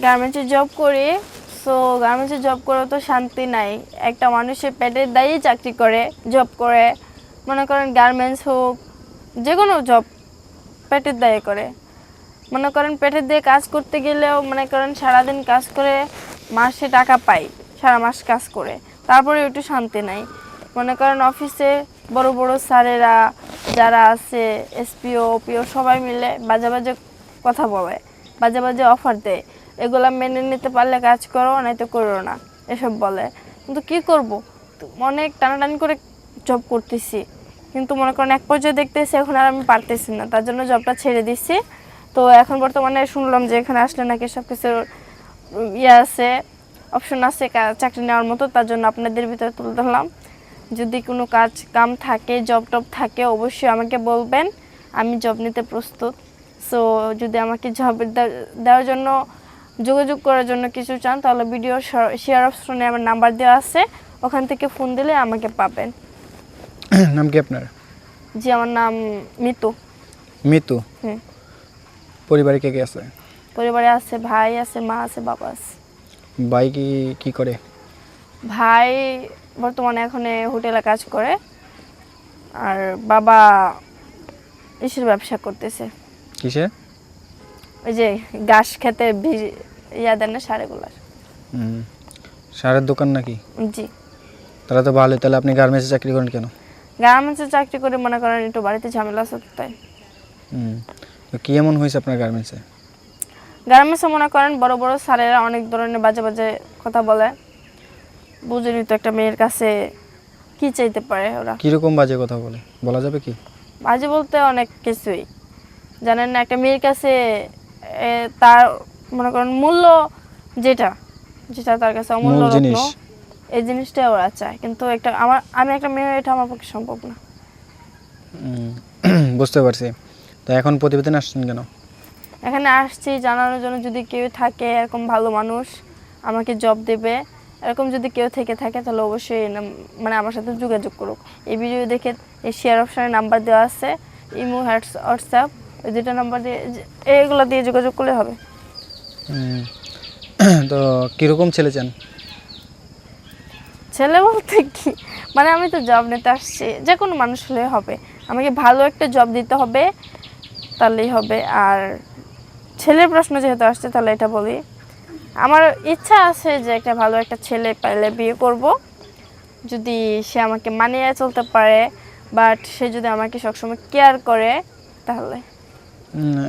গার্মেন্টসে জব করি। সো গার্মেন্টসে জব করে তো শান্তি নাই। একটা মানুষের পেটের দায়েই চাকরি করে, জব করে, মনে করেন গার্মেন্টস হোক, যে কোনো জব পেটের দায়ে করে। মনে করেন পেটের দিয়ে কাজ করতে গেলেও মনে করেন সারাদিন কাজ করে মাসে টাকা পাই, সারা মাস কাজ করে, তারপরে একটু শান্তি নাই। মনে করেন অফিসে বড় বড় স্যারেরা যারা আছে, এসপিও ওপিও সবাই মিলে বাজে বাজে কথা বলে, বাজে বাজে অফার দেয়, এগুলা মেনে নিতে পারলে কাজ করো, নয়তো করো না, এসব বলে। কিন্তু কি করব, অনেক টানাটানি করে জব করতেছি, কিন্তু মনে করেন এক পর্যায়ে দেখতেছি এখন আর আমি পারতেছি না, তার জন্য জবটা ছেড়ে দিচ্ছি। তো এখন বর্তমানে শুনলাম যে এখানে আসলে নাকি সব কিছু আছে, অপশন আছে চাকরি নেওয়ার মতো, তার জন্য আপনাদের ভিতরে তুলে ধরলাম। যদি কোনো কাম থাকে, জব টব থাকে, অবশ্যই আমাকে বলবেন, আমি জব নিতে প্রস্তুত। সো যদি আমাকে জব দেওয়ার জন্য, যোগাযোগ করার জন্য কিছু চান, তাহলে ভিডিও শেয়ার অপশনে আমার নাম্বার দেওয়া আছে, ওখান থেকে ফোন দিলে আমাকে পাবেন। নাম কি আপনার? জি, আমার নাম মিতু। মিতু। পরিবারে কে কে আছে? পরিবারে আছে ভাই আছে, মা আছে, বাবা আছে। ভাই কি করে? ভাই বর্তমানে এখন হোটেলে কাজ করে, আর বাবা ইসের ব্যবসা করতেছে। কিসে? ওই যে ঘাস খেতে ইয়া দেন না, সারেগুলার। সারের দোকান নাকি? জি। তাহলে তো ভালো। তাহলে আপনি গার্মেন্টসে চাকরি করেন কেন? গার্মেন্টসে চাকরি করে মনে করেন একটু বাড়িতে ঝামেলা আছে, তাই। তো কি এমন হয়েছে আপনার গার্মেন্টসে? গার্মেন্টসে মনে করেন বড় বড় স্যারেরা অনেক ধরনের বাজে বাজে কথা বলে। বুঝেনি তো একটা মেয়ের কাছে কি চাইতে পারে ওরা। কিরকম বাজে কথা বলে, বলা যাবে কি? বাজে বলতে অনেক কিছুই, জানেন না, একটা মেয়ের কাছে তার মনে করেন মূল্য যেটা যেটা তার কাছে অমূল্য রত্ন, এই জিনিসটা ওরা চায়। কিন্তু আমি একটা মেয়ে, এটা আমার পক্ষে সম্ভব না। বুঝতে পারছি। তো এখন প্রতিবেদন আসছেন কেন? এখানে আসছি জানানোর জন্য, যদি কেউ থাকে এরকম ভালো মানুষ আমাকে জব দেবে, এরকম যদি কেউ থেকে থাকে, তাহলে অবশ্যই মানে আমার সাথে যোগাযোগ করুক। এই ভিডিও দেখে এই শেয়ার অপশানে নাম্বার দেওয়া আছে, ইমো, হোয়াটসঅ্যাপ, ওই দুটো নাম্বার দিয়ে, এইগুলো দিয়ে যোগাযোগ করলে হবে। তো কীরকম ছেলে চান? ছেলে বলতে কি, মানে আমি তো জব নিতে আসছি, যে কোনো মানুষ হলে হবে, আমাকে ভালো একটা জব দিতে হবে, তাহলেই হবে। আর ছেলের প্রশ্ন যেহেতু আসছে, তাহলে এটা বলি, আমার ইচ্ছা আছে যে একটা ভালো একটা ছেলে পাইলে বিয়ে করব, যদি সে আমাকে মানিয়ে চলতে পারে, বাট সে যদি আমাকে সবসময় কেয়ার করে, তাহলে।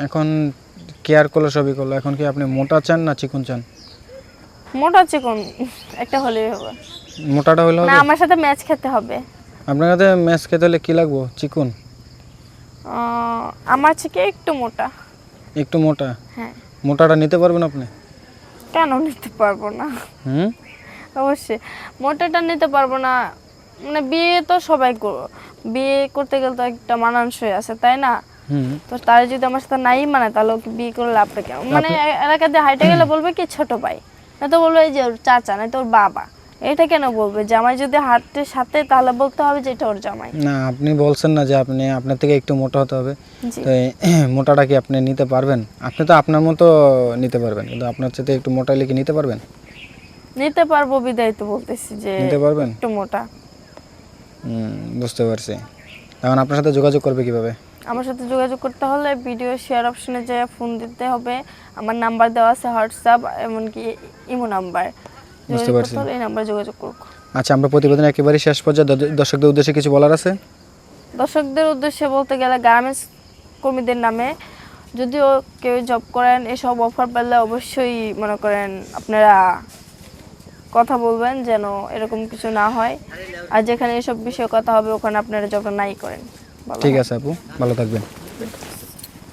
এখন কেয়ার করলে সবই করলো, এখন কি আপনি মোটা চান না চিকন চান? মোটা চিকন একটা হলেই হবে। মোটাটা হলে হবে না, আমার সাথে ম্যাচ খেতে হবে। আপনার সাথে ম্যাচ খেতে হলে কি লাগবো? চিকন? আমার থেকে একটু মোটা। একটু মোটা? হ্যাঁ। মোটাটা নিতে পারবেন আপনি? কেন নিতে পারবো না? অবশ্যই মোটাটা নিতে পারবো না, মানে বিয়ে তো সবাই বিয়ে করতে গেলে তো একটা মানানসই আছে, তাই না? তো তারা যদি আমার সাথে নাই মানে, তাহলে ওকে বিয়ে করে লাভটা কেন? মানে এলাকাতে হাইটে গেলে বলবে কি ছোট ভাই, না তো বলবে এই যে ওর চাচা, না তো ওর বাবা। এটা কেন বলবে? জামাই যদি হাতের সাথে, তাহলে বলতে হবে যে এটা ওর জামাই। না, আপনি বলছেন না যে আপনার থেকে একটু মোটা হতে হবে, তো মোটাটা কি আপনি নিতে পারবেন? আপনি তো আপনার মতো নিতে পারবেন, কিন্তু আপনার সাথে একটু মোটা হলে কি নিতে পারবেন? নিতে পারবো বিদায় তো বলতেছি যে নিতে পারবেন একটু মোটা। বুঝতে পারছি। এখন আপনার সাথে যোগাযোগ করবে কিভাবে? আমার সাথে যোগাযোগ করতে হলে ভিডিও শেয়ার অপশনে যে ফোন দিতে হবে, আমার নাম্বার দেওয়া আছে, হোয়াটসঅ্যাপ, এমনকি ইমো নাম্বার। বুঝতে পারছি। এই নাম্বারে যোগাযোগ করুক। আচ্ছা, আমরা প্রতিবেদন একেবারে শেষ পর্যায়ে দর্শকদের উদ্দেশ্যে কিছু বলার আছে? দর্শকদের উদ্দেশ্যে বলতে গেলে, গার্মেন্টস কর্মীদের নামে যদিও কেউ জব করেন, এসব অফার পেলে অবশ্যই মনে করেন আপনারা কথা বলবেন, যেন এরকম কিছু না হয়। আর যেখানে এসব বিষয়ে কথা হবে, ওখানে আপনারা জবটা নাই করেন। ঠিক আছে আপু, ভালো থাকবেন।